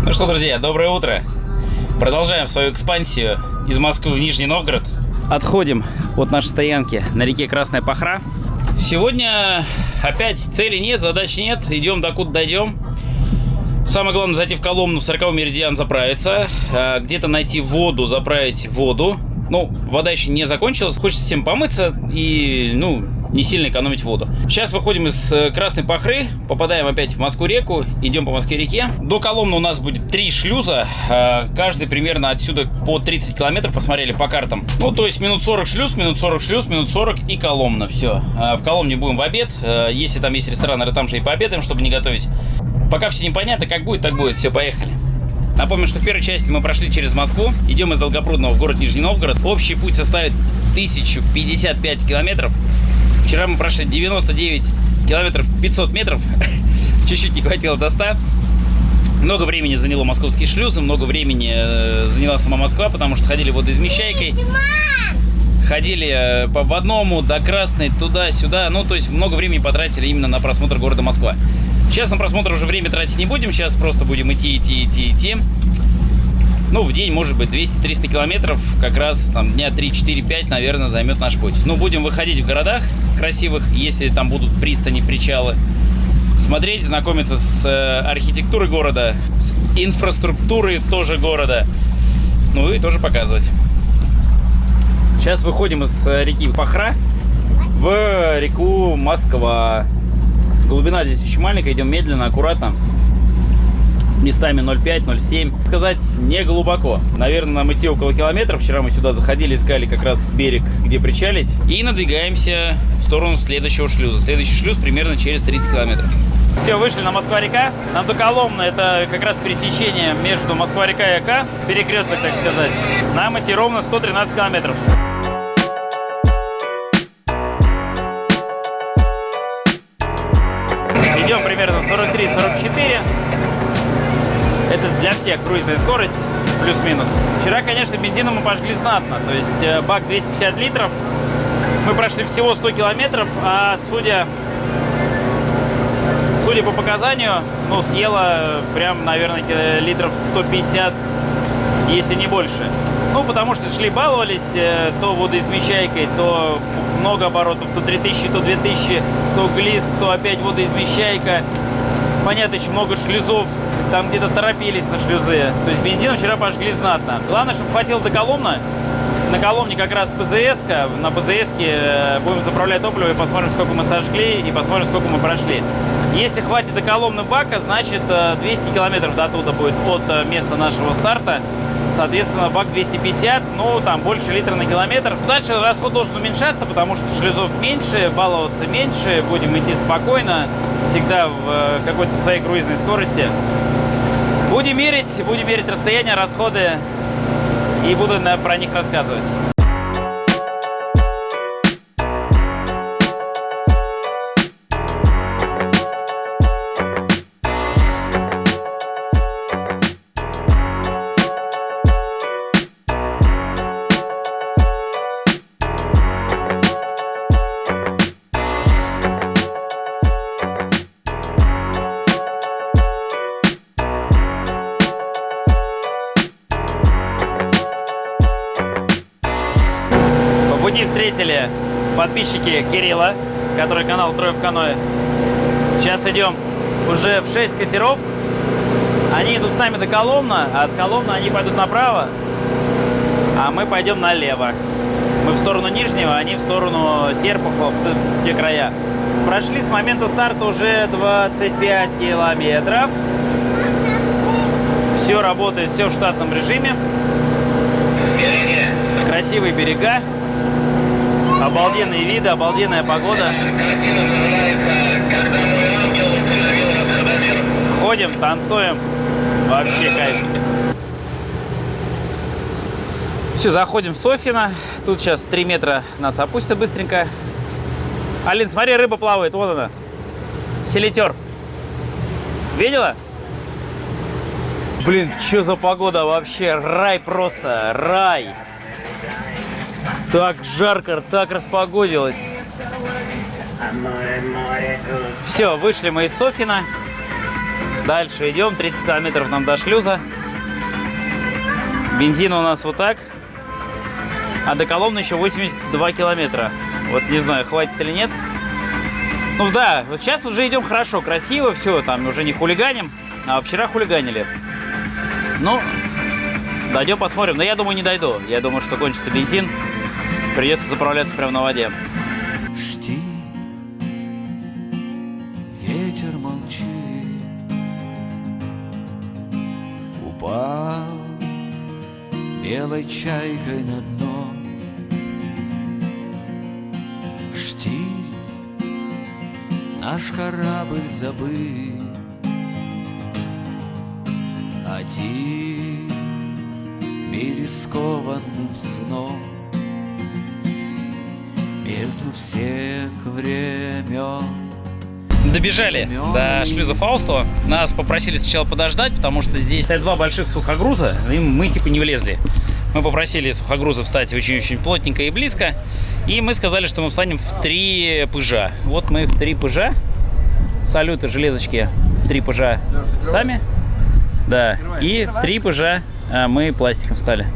Ну что, друзья, доброе утро. Продолжаем свою экспансию из Москвы в Нижний Новгород. Отходим от нашей стоянки на реке Красная Пахра. Сегодня опять цели нет, задачи нет. Идем докуда дойдем. Самое главное зайти в Коломну, в 40-й меридиан заправиться. Где-то найти воду, заправить воду. Ну, вода еще не закончилась. Хочется всем помыться и, не сильно экономить воду. Сейчас выходим из Красной Пахры, попадаем опять в Москву-реку, идем по Москве-реке. До Коломны у нас будет 3 шлюза, каждый примерно отсюда по 30 километров, посмотрели по картам. Ну, то есть минут 40 шлюз, минут 40 шлюз, минут 40 и Коломна. Все. В Коломне будем в обед. Если там есть ресторан, наверное, там же и пообедаем, чтобы не готовить. Пока все непонятно, как будет, так будет. Все, поехали. Напомню, что в первой части мы прошли через Москву. Идем из Долгопрудного в город Нижний Новгород. Общий путь составит 1055 километров. Вчера мы прошли 99 километров 500 метров. Чуть-чуть не хватило до 100. Много времени заняло московские шлюзы. Много времени заняла сама Москва, потому что ходили водоизмещайкой. Ходили по водному до Красной, туда-сюда. Ну, то есть много времени потратили именно на просмотр города Москва. Сейчас на просмотр уже время тратить не будем. Сейчас просто будем идти. Ну, в день, может быть, 200-300 километров. Как раз там дня 3-4-5, наверное, займет наш путь. Ну, будем выходить в городах красивых, если там будут пристани, причалы. Смотреть, знакомиться с архитектурой города, с инфраструктурой тоже города. Ну, и тоже показывать. Сейчас выходим из реки Пахра в реку Москва. Глубина здесь очень маленькая, идем медленно, аккуратно. Местами 0,5, 0,7. Сказать, не глубоко. Наверное, нам идти около километра. Вчера мы сюда заходили, искали как раз берег, где причалить. И надвигаемся в сторону следующего шлюза. Следующий шлюз примерно через 30 километров. Все, вышли на Москва-река. Нам до Коломны, это как раз пересечение между Москва-река и Ока. Перекресток, так сказать. Нам идти ровно 113 километров. Идем примерно 43-44. Это для всех круизная скорость, плюс-минус. Вчера, конечно, бензином мы пожгли знатно. То есть бак 250 литров. Мы прошли всего 100 километров, а судя по показанию, съела прям, наверное, литров 150, если не больше. Ну, потому что шли, баловались, то водоизмещайкой, то много оборотов, то 3000, то 2000, то глист, то опять водоизмещайка. Понятно, еще много шлюзов, там где-то торопились на шлюзы. То есть бензином вчера пожгли знатно. Главное, чтобы хватило до Коломны. На Коломне как раз ПЗС-ка. На ПЗС-ке будем заправлять топливо и посмотрим, сколько мы сожгли, и посмотрим, сколько мы прошли. Если хватит до Коломны бака, значит 200 километров до туда будет от места нашего старта. Соответственно, бак 250, там больше литра на километр. Дальше расход должен уменьшаться, потому что шлюзов меньше, баловаться меньше. Будем идти спокойно, всегда в какой-то своей круизной скорости. Будем мерить расстояние, расходы и буду про них рассказывать. Встретили подписчики Кирилла, который канал Трое в каноэ. Сейчас идем уже в 6 катеров. Они идут с нами до Коломны, а с Коломны они пойдут направо, а мы пойдем налево. Мы в сторону Нижнего, они в сторону Серпухова, в те края. Прошли с момента старта уже 25 километров. Все работает, все в штатном режиме. Красивые берега. Обалденные виды, обалденная погода. Ходим, танцуем. Вообще кайф. Все, заходим в Софьино. Тут сейчас 3 метра нас опустят быстренько. Алин, смотри, рыба плавает, вон она. Селитер. Видела? Блин, что за погода вообще? Рай просто, рай. Так жарко, так распогодилось. Все, вышли мы из Софьино. Дальше идем, 30 километров нам до шлюза. Бензин у нас вот так. А до Коломны еще 82 километра. Вот не знаю, хватит или нет. Ну да, вот сейчас уже идем хорошо, красиво, все, там уже не хулиганим. А вчера хулиганили. Ну, дойдем, посмотрим. Но я думаю, не дойду. Я думаю, что кончится бензин. Придется заправляться прямо на воде. Жди, ветер молчит. Упал белой чайкой на дно. Штиль, наш корабль забыт. Один рискованным сном между всех времен. Добежали до шлюза Фаустова. Нас попросили сначала подождать, потому что здесь стоят два больших сухогруза, и мы типа не влезли. Мы попросили сухогруза встать очень-очень плотненько и близко. И мы сказали, что мы встанем в 3 пыжа. Вот мы в 3 пыжа. Салюты, железочки, 3 пыжа сами. Да, и в 3 пыжа мы пластиком встали.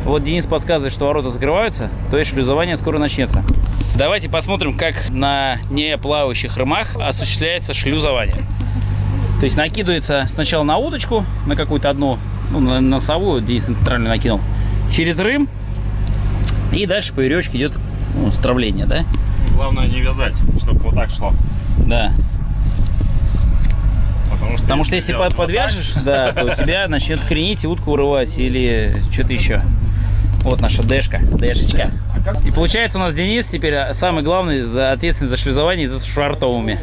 Вот Денис подсказывает, что ворота закрываются, то есть шлюзование скоро начнется. Давайте посмотрим, как на неплавающих рымах осуществляется шлюзование. То есть накидывается сначала на удочку, на какую-то одну, ну, на носовую, Денис центральную накинул, через рым, и дальше по веревочке идет, ну, стравление, да? Главное не вязать, чтобы вот так шло. Да. Потому что если сделать подвяжешь, вот да, то тебя начнет кренить и утку урывать или что-то еще. Вот наша дэшечка. И получается у нас Денис теперь самый главный, ответственный за шлюзование и за швартовыми.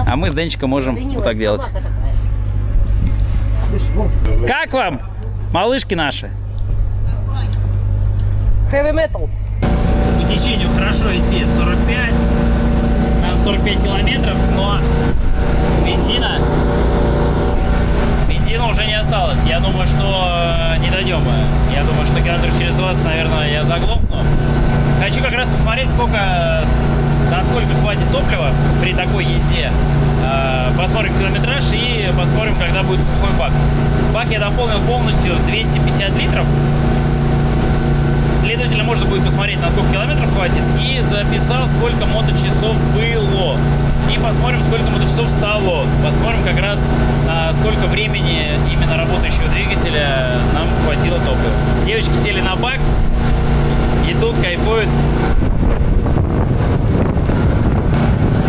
А мы с Денчиком можем вот так делать. Как вам, малышки наши? Heavy metal. По течению хорошо идти 45, там 45 километров, но бензина уже не осталось. Я думаю, что не дойдем. Я думаю, что километров через 20, наверное, я заглохну. Хочу как раз посмотреть, насколько хватит топлива при такой езде. Посмотрим километраж и посмотрим, когда будет сухой бак. Бак я дополнил полностью 250 литров. Следовательно, можно будет посмотреть, на сколько километров хватит. И записал, сколько моточасов было. И посмотрим, сколько моточасов стало. Посмотрим как раз, сколько времени именно работающего двигателя нам хватило топлива. Девочки сели на бак и тут кайфуют.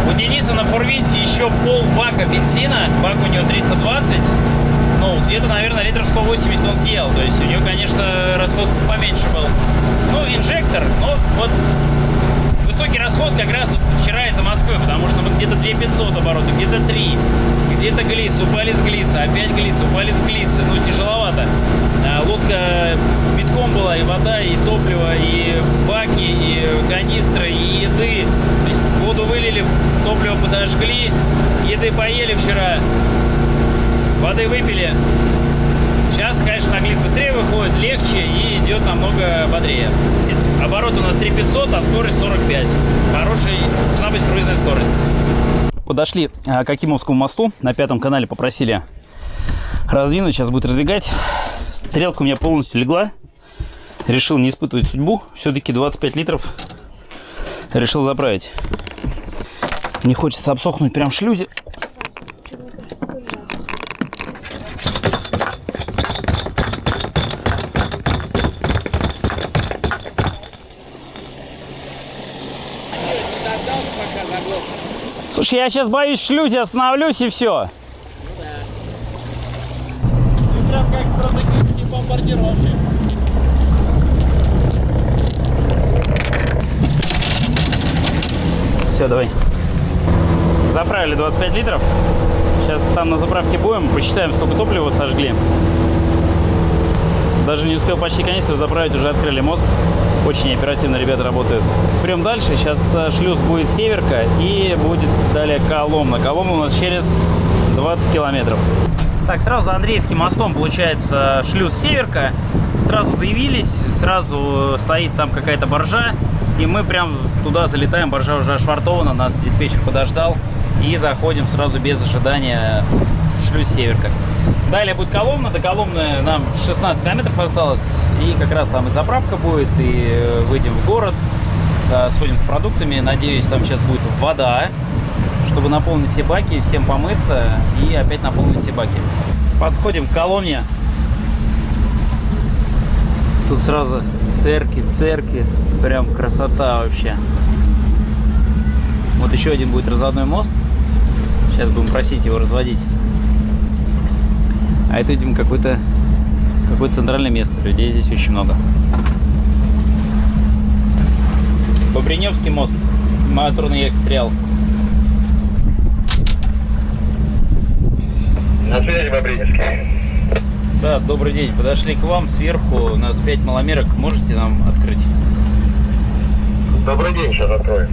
У Дениса на форвинте еще пол бака бензина. Бак у него 320. Ну, где-то, наверное, литров 180 он съел. То есть у него, конечно, расход поменьше был. Ну, инжектор, но вот высокий расход как раз вот вчера из-за Москвы, потому что мы где-то 2500 оборотов, где-то 3, где-то глис, упали с глиса, опять глис, упали с глиса. Ну, тяжеловато. Лодка битком была, и вода, и топливо, и баки, и канистры, и еды. То есть воду вылили, топливо подожгли, еды поели вчера, воды выпили. Сейчас, конечно, глис быстрее выходит, легче и идет намного бодрее. Оборот у нас 3500, а скорость 45. Хорошая, должна быть круизная скорость. Подошли к Акимовскому мосту. На 5-м канале попросили раздвинуть. Сейчас будет раздвигать. Стрелка у меня полностью легла. Решил не испытывать судьбу. Все-таки 25 литров решил заправить. Не хочется обсохнуть прям в шлюзе. Слушай, я сейчас боюсь в шлюзе остановлюсь и все. Ну да. Ты прям как стратегический бомбардировщик. Все, давай. Заправили 25 литров. Сейчас там на заправке будем, посчитаем, сколько топлива сожгли. Даже не успел почти канистру заправить, уже открыли мост. Очень оперативно ребята работают. Прям дальше. Сейчас шлюз будет Северка и будет далее Коломна. Коломна у нас через 20 километров. Так, сразу за Андреевским мостом получается шлюз Северка. Сразу заявились, сразу стоит там какая-то баржа. И мы прям туда залетаем, баржа уже ошвартована, нас диспетчер подождал. И заходим сразу без ожидания в Шлюз-Северка. Далее будет Коломна. До Коломны нам 16 километров осталось. И как раз там и заправка будет, и выйдем в город, сходим с продуктами. Надеюсь, там сейчас будет вода, чтобы наполнить все баки, всем помыться и опять наполнить все баки. Подходим к Коломне. Тут сразу церкви, прям красота вообще. Вот еще один будет разводной мост. Сейчас будем просить его разводить. А это, видимо, какое-то центральное место. Людей здесь очень много. Бобриневский мост. Моторный экстрел. На связи, Бобриневский. Да, добрый день. Подошли к вам сверху. У нас 5 маломерок. Можете нам открыть? Добрый день, сейчас открою.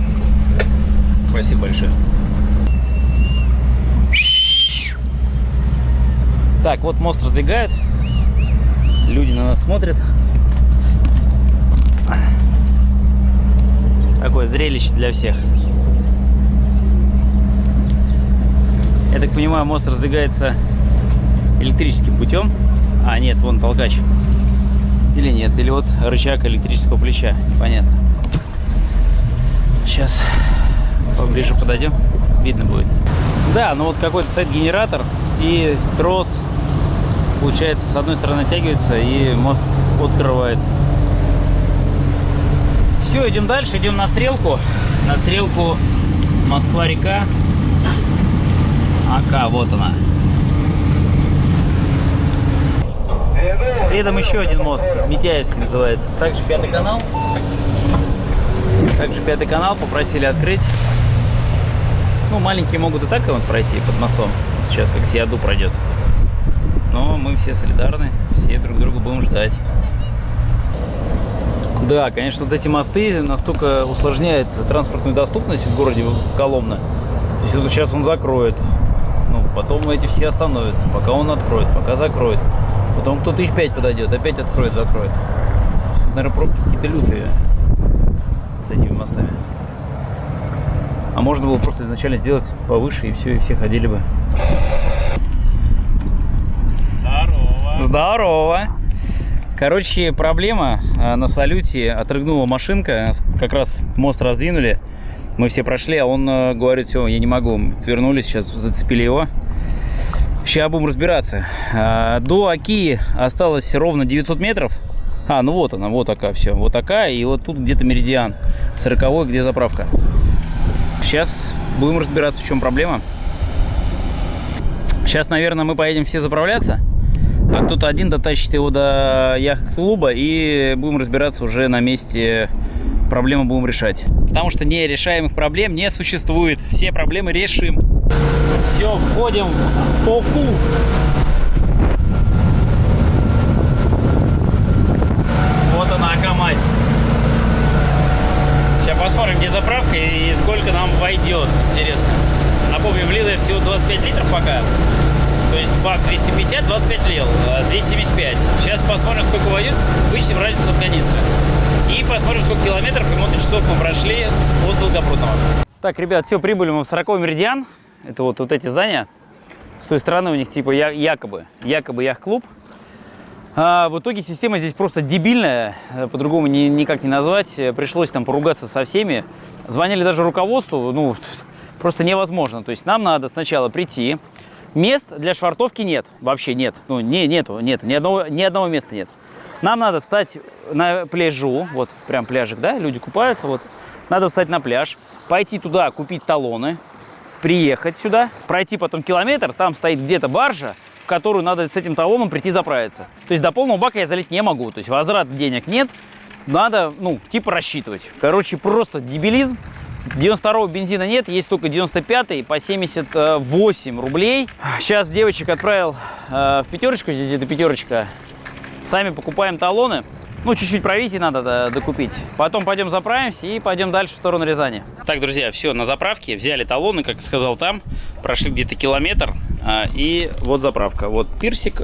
Спасибо большое. Так, вот мост раздвигают. Люди на нас смотрят. Такое зрелище для всех. Я так понимаю, мост раздвигается электрическим путем. А, нет, вон толкач. Или нет, или вот рычаг электрического плеча. Понятно. Сейчас поближе подойдем. Видно будет. Да, ну вот какой-то стоит генератор. И трос, получается, с одной стороны натягивается, и мост открывается. Все, идем дальше, идем на стрелку. На стрелку Москва-река. АК, вот она. Следом еще один мост, Митяевский называется. Также 5-й канал. Также 5-й канал попросили открыть. Ну, маленькие могут и так вот пройти под мостом. Сейчас как Сиаду пройдет. Но мы все солидарны, все друг друга будем ждать. Да, конечно, вот эти мосты настолько усложняют транспортную доступность в городе Коломна. То есть вот сейчас он закроет. Ну, потом эти все остановятся, пока он откроет, пока закроет. Потом кто-то их 5 подойдет, опять откроет, закроет. Тут, наверное, пробки какие-то лютые с этими мостами. А можно было просто изначально сделать повыше, и все, и все ходили бы. Здорово. Здорово. Короче, проблема. На салюте отрыгнула машинка. Как раз мост раздвинули. Мы все прошли, а он говорит: все, я не могу. Вернулись, сейчас зацепили его. Сейчас будем разбираться. До Оки осталось ровно 900 метров. А, ну вот она, вот Ока, все. Вот Ока, и вот тут где-то Меридиан. 40-й, где заправка. Сейчас будем разбираться, в чем проблема. Сейчас, наверное, мы поедем все заправляться. А кто-то один дотащит его до яхт-клуба, и будем разбираться уже на месте. Проблемы будем решать. Потому что нерешаемых проблем не существует. Все проблемы решим. Все, входим в Оку. Вот она, Ока-мать. Сейчас посмотрим, где заправка и сколько нам войдет. Интересно. Напомню, влил я всего 25 литров пока. То есть бак 250, 25 лил, 275. Сейчас посмотрим, сколько войдет, вычтем разницу от канистры. И посмотрим, сколько километров и моточасов мы прошли от Долгопрудного. Так, ребят, все, прибыли мы в 40-й Меридиан. Это вот эти здания. С той стороны у них типа якобы яхт-клуб. А в итоге система здесь просто дебильная, по-другому никак не назвать. Пришлось там поругаться со всеми. Звонили даже руководству, ну, просто невозможно. То есть нам надо сначала прийти. Мест для швартовки нет, вообще нет. Ну, нету, ни одного места нет. Нам надо встать на пляжу, вот прям пляжик, да, люди купаются, вот. Надо встать на пляж, пойти туда, купить талоны, приехать сюда, пройти потом километр, там стоит где-то баржа, в которую надо с этим талоном прийти заправиться. То есть до полного бака я залить не могу, то есть возврат денег нет, надо, ну, типа рассчитывать. Короче, просто дебилизм. 92-го бензина нет, есть только 95-й по 78 рублей. Сейчас девочек отправил в пятерочку, здесь где-то пятерочка. Сами покупаем талоны. Ну, чуть-чуть провизии надо докупить. Потом пойдем заправимся и пойдем дальше в сторону Рязани. Так, друзья, все, на заправке. Взяли талоны, как сказал там. Прошли где-то километр. И вот заправка. Вот пирсик,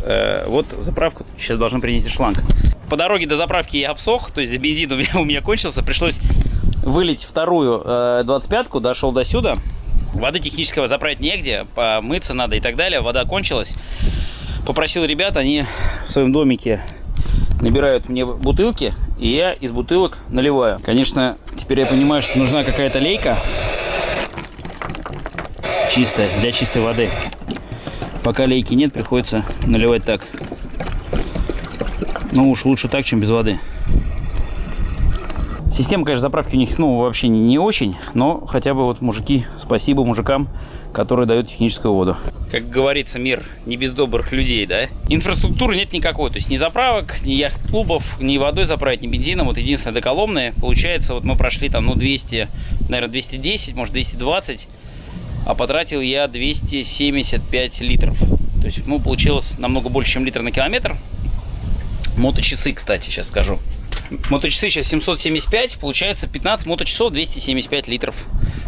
вот заправка. Сейчас должны принести шланг. По дороге до заправки я обсох. То есть бензин у меня кончился. Пришлось вылить вторую 25-ку. Дошел до сюда. Воды технического заправить негде, помыться надо и так далее. Вода кончилась. Попросил ребят, они в своем домике набирают мне бутылки, и я из бутылок наливаю. Конечно, теперь я понимаю, что нужна какая-то лейка чистая, для чистой воды. Пока лейки нет, приходится наливать так. Ну уж лучше так, чем без воды. Система, конечно, заправки у них, ну, вообще не очень, но хотя бы вот мужики, спасибо мужикам, которые дают техническую воду. Как говорится, мир не без добрых людей, да? Инфраструктуры нет никакой, то есть ни заправок, ни яхт-клубов, ни водой заправить, ни бензином. Вот единственное, доколомное. Получается, вот мы прошли там, ну, 200, наверное, 210, может, 220, а потратил я 275 литров. То есть, ну, получилось намного больше, чем литр на километр. Моточасы, кстати, сейчас скажу. Моточасы сейчас 775, получается 15 моточасов, 275 литров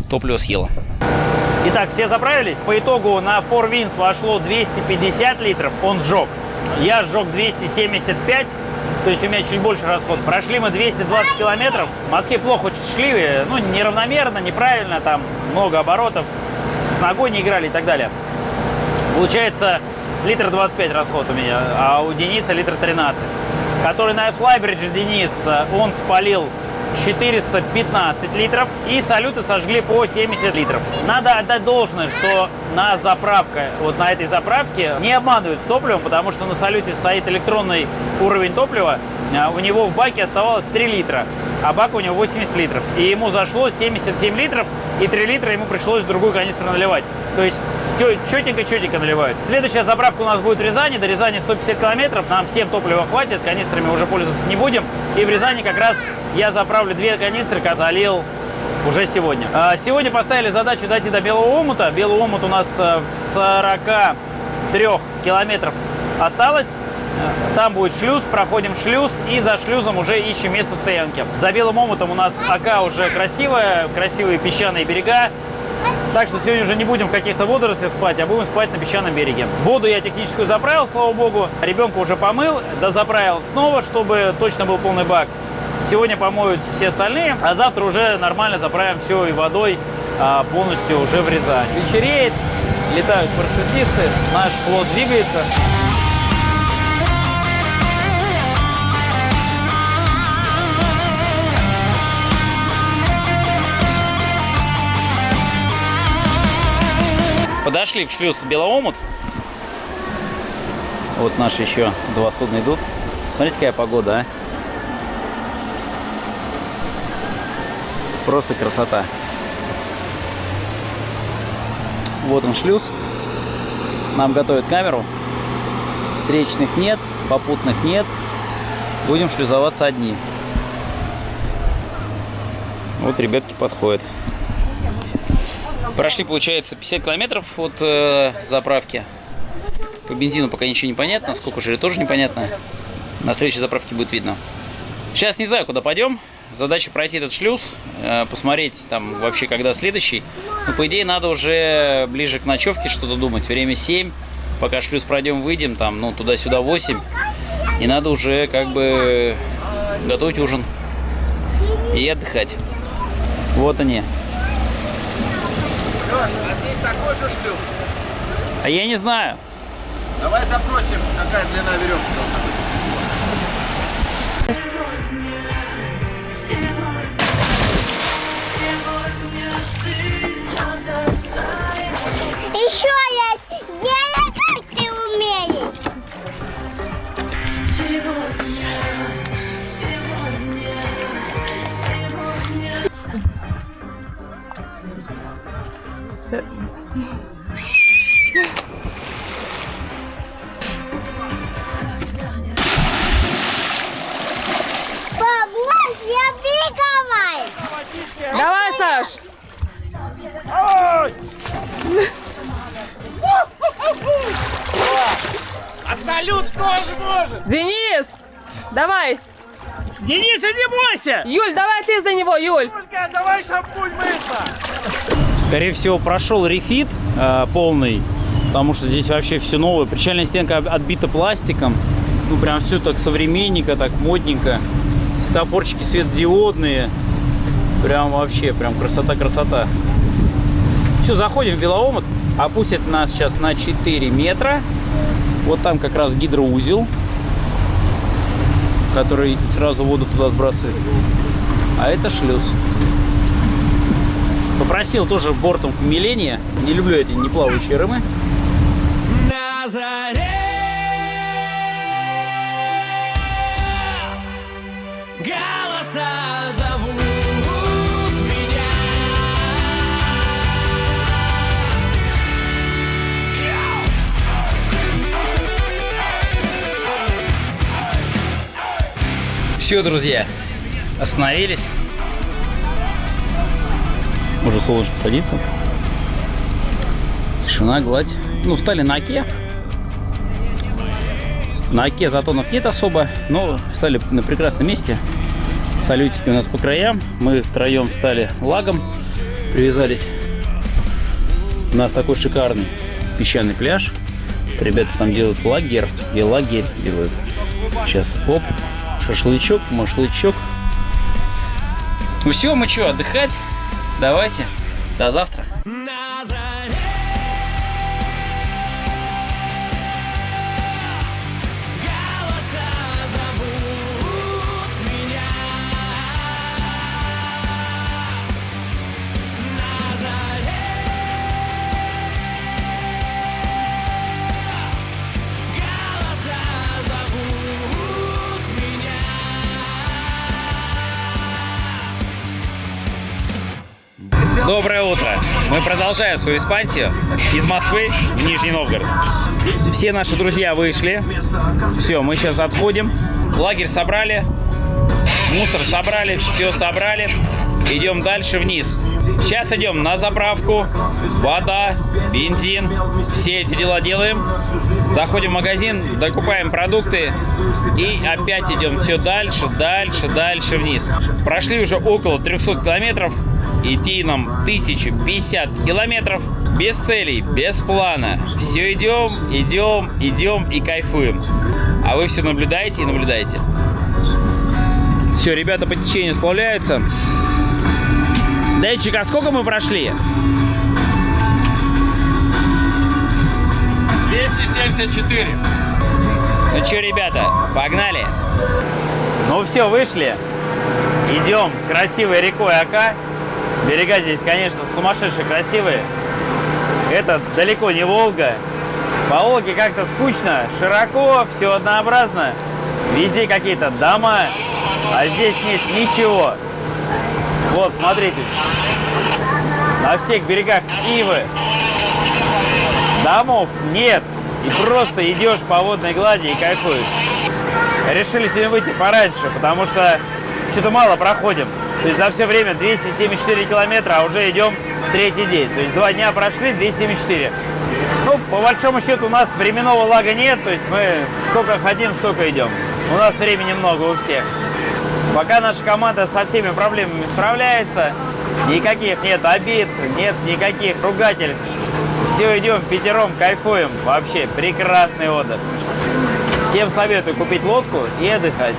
топлива съело. Итак, все заправились. По итогу на Four Winds вошло 250 литров, он сжег. Я сжег 275, то есть у меня чуть больше расход. Прошли мы 220 километров. В Москве плохо шли, ну, неравномерно, неправильно, там много оборотов, с ногой не играли и так далее. Получается, литр 25 расход у меня, а у Дениса литр 13. Который на Flybridge Денис, он спалил 415 литров, и салюты сожгли по 70 литров. Надо отдать должное, что на заправке, вот на этой заправке, не обманывают с топливом, потому что на салюте стоит электронный уровень топлива, у него в баке оставалось 3 литра, а бак у него 80 литров. И ему зашло 77 литров, и 3 литра ему пришлось в другую канистру наливать. То есть четенько наливают. Следующая заправка у нас будет в Рязани. До Рязани 150 километров. Нам всем топлива хватит. Канистрами уже пользоваться не будем. И в Рязани как раз я заправлю 2 канистры, которые залил уже сегодня. Сегодня поставили задачу дойти до Белого омута. Белый омут у нас в 43 километров осталось. Там будет шлюз, проходим шлюз, и за шлюзом уже ищем место стоянки. За Белым омутом у нас Ока уже красивая, красивые песчаные берега. Так что сегодня уже не будем в каких-то водорослях спать, а будем спать на песчаном береге. Воду я техническую заправил, слава богу. Ребенка уже помыл, дозаправил снова, чтобы точно был полный бак. Сегодня помоют все остальные, а завтра уже нормально заправим все и водой полностью уже в Рязань. Вечереет, летают парашютисты, наш флот двигается. Подошли в шлюз Белоомут. Вот наши еще 2 судна идут. Смотрите, какая погода, а. Просто красота. Вот он шлюз. Нам готовят камеру. Встречных нет, попутных нет. Будем шлюзоваться одни. Вот ребятки подходят. Прошли, получается, 50 километров от заправки. По бензину пока ничего не понятно, сколько жили тоже непонятно. На следующей заправке будет видно. Сейчас не знаю, куда пойдем. Задача пройти этот шлюз, посмотреть там вообще, когда следующий. Но по идее надо уже ближе к ночевке что-то думать. Время 7, пока шлюз пройдем, выйдем, там, ну, туда-сюда 8. И надо уже как бы готовить ужин и отдыхать. Вот они. А здесь такой же шлюз? А я не знаю. Давай запросим, какая длина веревки должна быть. Еще есть! Делай, как ты умеешь! Бабусь, я беговай! Давай, Саш! Однолюд тоже может! Денис! Давай! Дениса, не бойся! Юль, давай ты за него, Юль! Юлька, давай шампунь мыться! Скорее всего, прошел рефит полный, потому что здесь вообще все новое. Причальная стенка отбита пластиком. Ну, прям все так современненько, так модненько. Светофорчики светодиодные. Прям вообще, прям красота-красота. Все, заходим в велоомут. Опустит нас сейчас на 4 метра. Вот там как раз гидроузел, который сразу воду туда сбрасывает. А это шлюз. Попросил тоже бортом умиления. Не люблю эти неплавающие рымы. На заре голоса зовут меня. Все, друзья, остановились. Уже солнышко садится. Тишина, гладь. Ну, встали на оке. На оке затонов нет особо, но встали на прекрасном месте. Салютики у нас по краям. Мы втроем встали лагом, привязались. У нас такой шикарный песчаный пляж. Ребята там делают лагерь и лагерь делают. Сейчас, оп, шашлычок, машлычок. Ну все, мы что, отдыхать? Давайте, до завтра. На заре голоса зовут меня. На заре голоса зовут меня. Доброе утро! Мы продолжаем свою экспансию из Москвы в Нижний Новгород. Все наши друзья вышли. Все, мы сейчас отходим. Лагерь собрали, мусор собрали, все собрали. Идем дальше вниз. Сейчас идем на заправку. Вода, бензин. Все эти дела делаем. Заходим в магазин, докупаем продукты. И опять идем все дальше, дальше, дальше вниз. Прошли уже около 300 километров. Идти нам 1050 километров без целей, без плана. Все идем, идем, идем и кайфуем. А вы все наблюдаете и наблюдаете. Все, ребята по течению сплавляются. Денчик, а сколько мы прошли? 274. Ну что, ребята, погнали. Ну все, вышли. Идем красивой рекой Ока. Берега здесь, конечно, сумасшедшие красивые. Это далеко не Волга. По Волге как-то скучно, широко, все однообразно. Везде какие-то дома, а здесь нет ничего. Вот, смотрите, на всех берегах ивы. Домов нет. И просто идешь по водной глади и кайфуешь. Решили сегодня выйти пораньше, потому что что-то мало проходим. То есть за все время 274 километра, а уже идем третий день. То есть 2 дня прошли, 274. Ну, по большому счету у нас временного лага нет, то есть мы сколько хотим, столько идем. У нас времени много у всех. Пока наша команда со всеми проблемами справляется, никаких нет обид, нет никаких ругательств. Все идем пятером, кайфуем. Вообще прекрасный отдых. Всем советую купить лодку и отдыхать.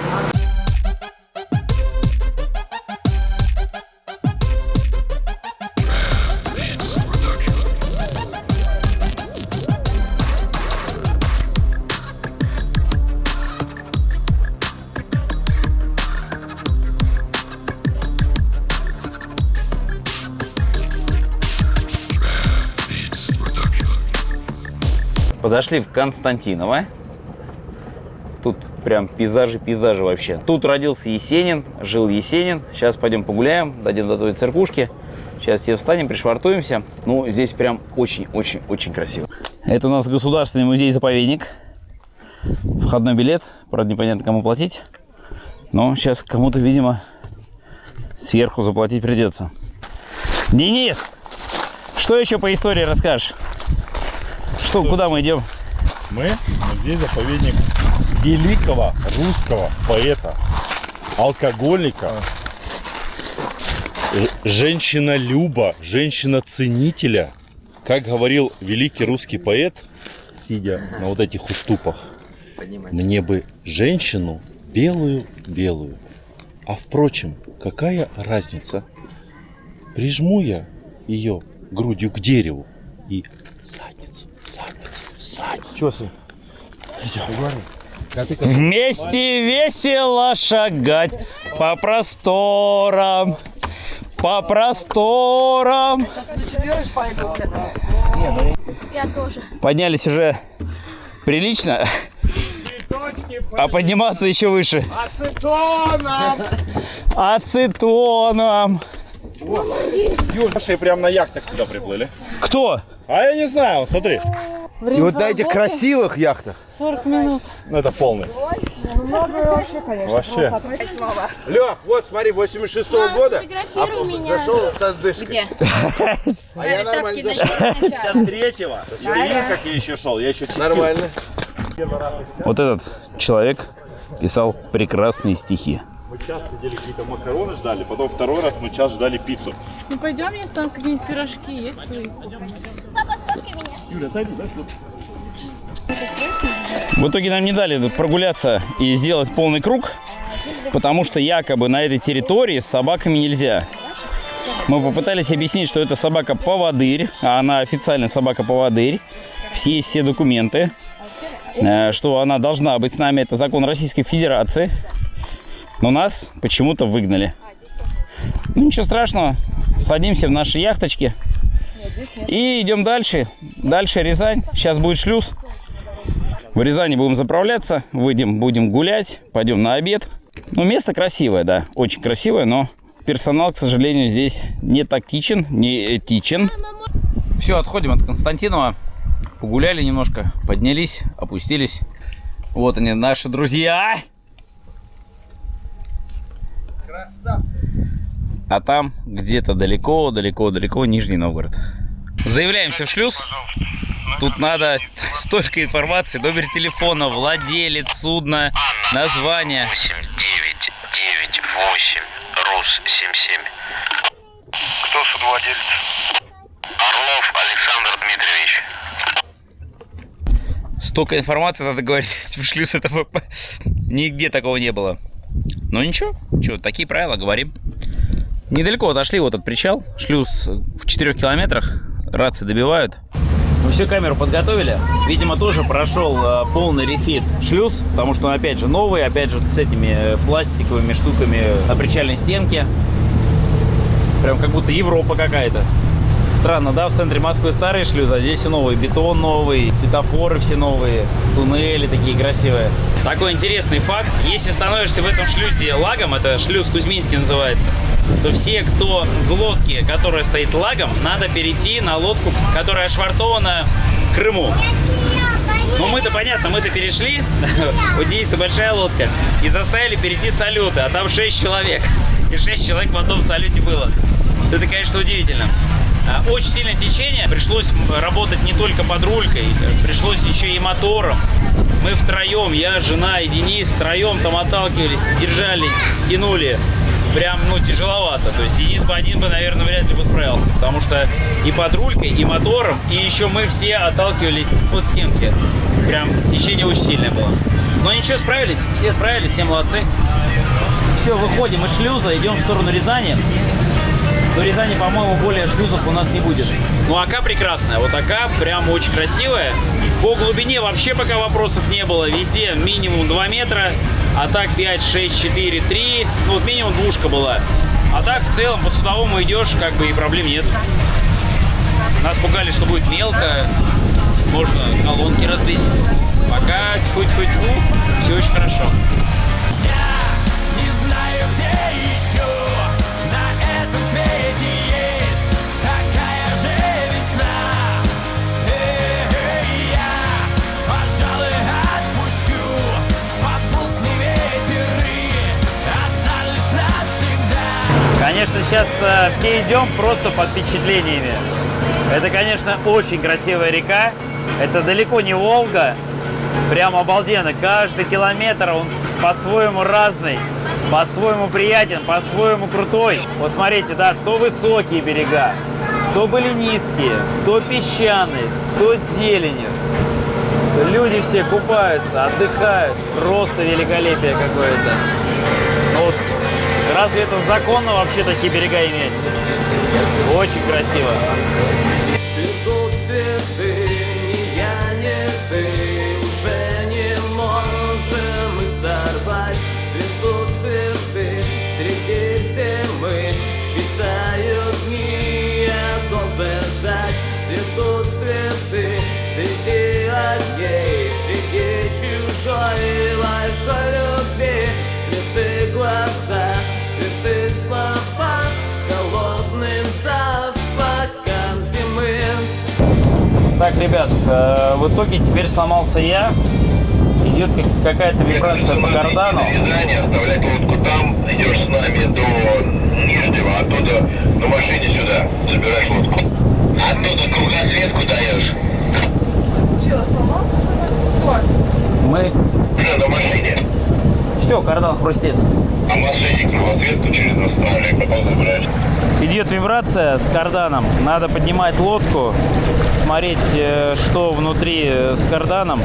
Подошли в Константиново. Тут прям пейзажи вообще. Тут родился Есенин, жил Есенин. Сейчас пойдем погуляем, дойдем до той церквушки. Сейчас все встанем, пришвартуемся. Ну, здесь прям очень красиво. Это у нас государственный музей-заповедник. Входной билет. Правда, непонятно, кому платить. Но сейчас кому-то, видимо, сверху заплатить придется. Денис, что еще по истории расскажешь? Что, куда мы идем? Мы музей-заповедник великого русского поэта, алкоголика, женщинолюба, женщина-ценителя. Как говорил великий русский поэт, сидя на вот этих уступах: мне бы женщину белую-белую. А впрочем, какая разница? Прижму я ее грудью к дереву. И задницу. Чё ты? Вместе весело шагать по просторам. По просторам. Я тоже. Поднялись уже прилично, а подниматься еще выше. Ацетоном. Наши прям на яхтах сюда приплыли. Кто? А я не знаю, вот смотри. И вот на этих красивых яхтах. 40 минут. Ну это полный. Вообще, конечно. Вообще. Лёх, вот смотри, 86-го года, сфотографируй меня. зашел с отдышкой. Где? А я нормально зашел. 53-го. Видишь, как я еще шел? Я еще Нормально. Вот этот человек писал прекрасные стихи. Мы час сидели, какие-то макароны ждали, потом второй раз мы час ждали пиццу. Ну пойдем, если там какие-нибудь пирожки есть. Папа, сфоткай меня. Юля, отойди, да? В итоге нам не дали прогуляться и сделать полный круг, потому что якобы на этой территории с собаками нельзя. Мы попытались объяснить, что это собака-поводырь, а она официально собака-поводырь. Все документы, что она должна быть с нами, это закон Российской Федерации. Но нас почему-то выгнали. Ну ничего страшного, садимся в наши яхточки и идем дальше. Дальше Рязань, сейчас будет шлюз. В Рязани будем заправляться, выйдем, будем гулять, пойдем на обед. Ну, место красивое, да, очень красивое, но персонал, к сожалению, здесь не тактичен, не этичен. Все, отходим от Константинова. Погуляли немножко, поднялись, опустились. Вот они, наши друзья. А там где-то далеко Нижний Новгород. Заявляемся в шлюз. Тут надо столько информации. Номер телефона, владелец судна, название. 8998, РУС 77. Кто судовладелец? Орлов Александр Дмитриевич. Столько информации надо говорить в шлюз. Это нигде такого не было. Но ничего, такие правила, говорим. Недалеко отошли вот от причал. Шлюз в 4 километрах. Рации добивают. Мы всю камеру подготовили. Видимо, тоже прошел полный рефит шлюз, потому что он опять же новый, опять же с этими пластиковыми штуками на причальной стенке. Прям как будто Европа какая-то. Странно, да? В центре Москвы старые шлюзы, а здесь все новые. Бетон новый, светофоры все новые, туннели такие красивые. Такой интересный факт. Если становишься в этом шлюзе лагом, это шлюз Кузьминский называется, то все, кто в лодке, которая стоит лагом, надо перейти на лодку, которая ошвартована в Крыму. Ну мы-то понятно, мы-то перешли, у Дениса большая лодка, и заставили перейти салюты, а там 6 человек. И 6 человек в одном салюте было. Это, конечно, удивительно. Очень сильное течение, пришлось работать не только под рулькой, пришлось еще и мотором. Мы втроем, я, жена и Денис, втроем там отталкивались, держали, тянули. Прям, тяжеловато. То есть Денис бы один бы, наверное, вряд ли бы справился. Потому что и под рулькой, и мотором, и еще мы все отталкивались от стенки. Прям течение очень сильное было. Но ничего, справились, все молодцы. Все, выходим из шлюза, идем в сторону Рязани. В Рязани, по-моему, более шлюзов у нас не будет. Ну, Ока прекрасная. Вот Ока прям очень красивая. По глубине вообще пока вопросов не было. Везде минимум 2 метра. А так 5, 6, 4, 3. Ну, вот минимум двушка была. А так, в целом, по судовому идешь, как бы и проблем нет. Нас пугали, что будет мелко. Можно колонки разбить. Пока, тьфу-тьфу-тьфу, все очень хорошо. Не знаю, где еще на этом свете есть такая же весна. Я, пожалуй, отпущу попутные ветеры, останусь навсегда. Конечно, сейчас все идем просто под впечатлениями. Это, конечно, очень красивая река. Это далеко не Волга. Прям обалденно. Каждый километр он по-своему разный, по-своему приятен, по-своему крутой. Вот смотрите, да, то высокие берега, то были низкие, то песчаные, то с зеленью. Люди все купаются, отдыхают. Просто великолепие какое-то. Вот Разве это законно вообще такие берега иметь? Очень красиво. Цветут цветы, ни я, ни ты уже не можем и сорвать. Цветут цветы, среди зимы считают дни, я должен ждать. Цветут цветы, среди огней, среди чужой большой любви. Цветы глаза, цветы слова с холодным запахом зимы. Так, ребят, в итоге теперь сломался я. Идет какая-то вибрация по кардану. Оставлять лодку там, идешь с нами до Нижнего, оттуда на машине сюда, забираешь лодку. Оттуда кругосветку даешь. Че, сломался? Вот. Мы... Уже на машине. Все, кардан хрустит. А машине кругосветку через Австралию, потом забираешь. Идет вибрация с карданом. Надо поднимать лодку, смотреть, что внутри с карданом.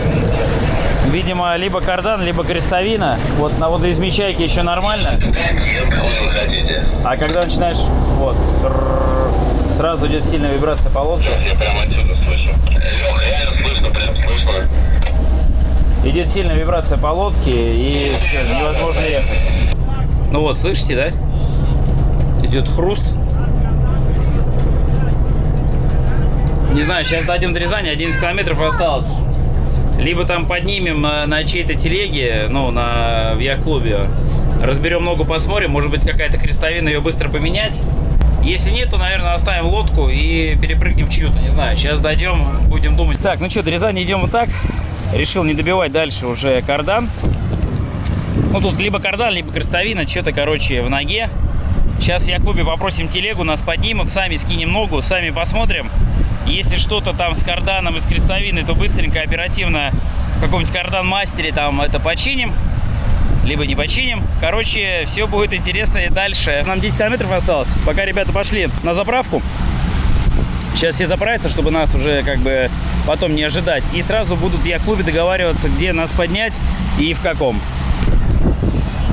Видимо, либо кардан, либо крестовина. Вот на водоизмещайке еще нормально. Какой вы хотите? А когда начинаешь, вот, сразу идет сильная вибрация по лодке. Я прямо отсюда слышу. Леха, реально слышно, прям слышно. Идет сильная вибрация по лодке, и все, невозможно ехать. Ну вот, слышите, да? Идет хруст. Не знаю, сейчас дойдем до Рязани, 11 километров осталось. Либо там поднимем на чьей-то телеге, ну, в яхт-клубе. Разберем ногу, посмотрим. Может быть, какая-то крестовина, ее быстро поменять. Если нет, то, наверное, оставим лодку и перепрыгнем в чью-то, не знаю. Сейчас дойдем, будем думать. Так, ну что, до Рязани идем вот так. Решил не добивать дальше уже кардан. Ну, тут либо кардан, либо крестовина. Что-то, короче, в ноге. Сейчас в яхт-клубе попросим телегу, нас поднимут. Сами скинем ногу, сами посмотрим. Если что-то там с карданом и с крестовиной, то быстренько, оперативно в каком-нибудь кардан-мастере там это починим. Либо не починим. Короче, все будет интересно и дальше. Нам 10 километров осталось. Пока ребята пошли на заправку. Сейчас все заправятся, чтобы нас уже как бы потом не ожидать. И сразу будут в яхт-клубе договариваться, где нас поднять и в каком.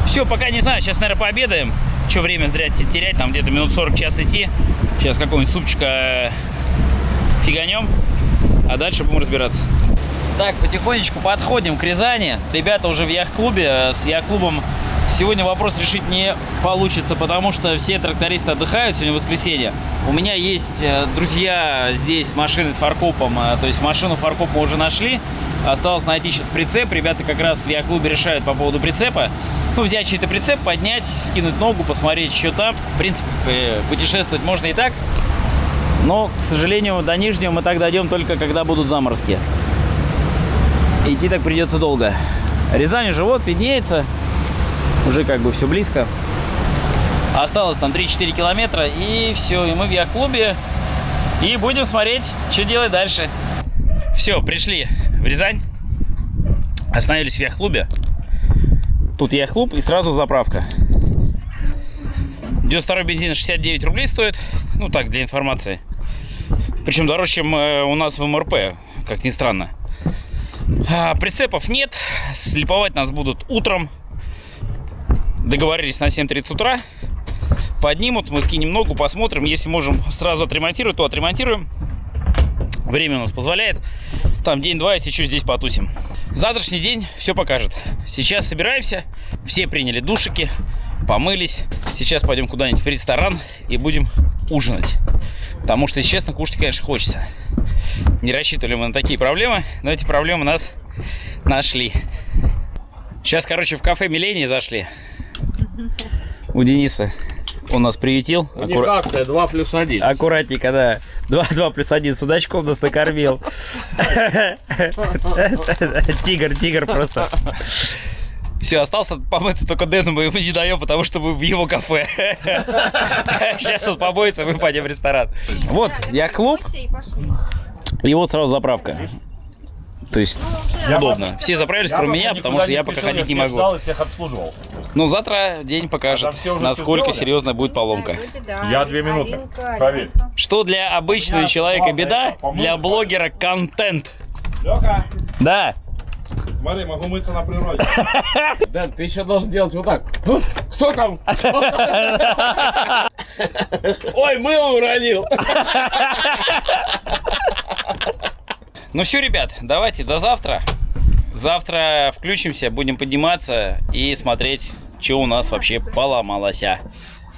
Все, пока не знаю. Сейчас, наверное, пообедаем. Что время зря терять? Там где-то минут 40, час идти. Сейчас какого-нибудь супчика фиганем. А дальше будем разбираться. Так, потихонечку подходим к Рязани. Ребята уже в яхт-клубе. С яхт-клубом сегодня вопрос решить не получится, потому что все трактористы отдыхают. Сегодня воскресенье. У меня есть друзья здесь с машиной с фаркопом. То есть машину фаркоп мы уже нашли. Осталось найти сейчас прицеп. Ребята как раз в яхт-клубе решают по поводу прицепа. Ну, взять чей-то прицеп, поднять, скинуть ногу, посмотреть, что там. В принципе, путешествовать можно и так. Но, к сожалению, до Нижнего мы так дойдем только когда будут заморозки. Идти так придется долго. Рязань уже вот виднеется. Уже как бы все близко. Осталось там 3-4 километра. И все, и мы в яхт-клубе. И будем смотреть, что делать дальше. Все, пришли в Рязань. Остановились в яхт-клубе. Тут яхт-клуб и сразу заправка. 92-й бензин 69 рублей стоит. Ну так, для информации. Причем дороже, чем у нас в МРП, как ни странно. Прицепов нет. Слиповать нас будут утром. Договорились на 7:30 утра. Поднимут, мы скинем ногу, посмотрим. Если можем сразу отремонтировать, то отремонтируем. Время у нас позволяет. Там день-два, если что, здесь потусим. Завтрашний день все покажет. Сейчас собираемся. Все приняли душики, помылись. Сейчас пойдем куда-нибудь в ресторан и будем ужинать. Потому что, если честно, кушать, конечно, хочется. Не рассчитывали мы на такие проблемы, но эти проблемы нас нашли. Сейчас, короче, в кафе Милления зашли. У Дениса. Он нас приютил. У них акция 2+1. Аккуратненько, да. 2+1 судачком нас накормил. Тигр просто. Все, остался помыться только Дэну, мы ему не даем, потому что мы в его кафе. Сейчас он помоется, мы пойдем в ресторан. Вот, яхт-клуб. И вот сразу заправка. То есть удобно. Все заправились, кроме меня, потому что я пока ходить не могу. Всех обслуживал. Ну, завтра день покажет, насколько серьезная будет поломка. Я 2 минуты. Проверь. Что для обычного человека беда, для блогера контент. Лёха, Да. Смотри, могу мыться на природе. Дэн, ты еще должен делать вот так. Кто там? Ой, мыло уронил. Ну все, ребят, давайте до завтра. Завтра включимся, будем подниматься и смотреть, что у нас вообще поломалось.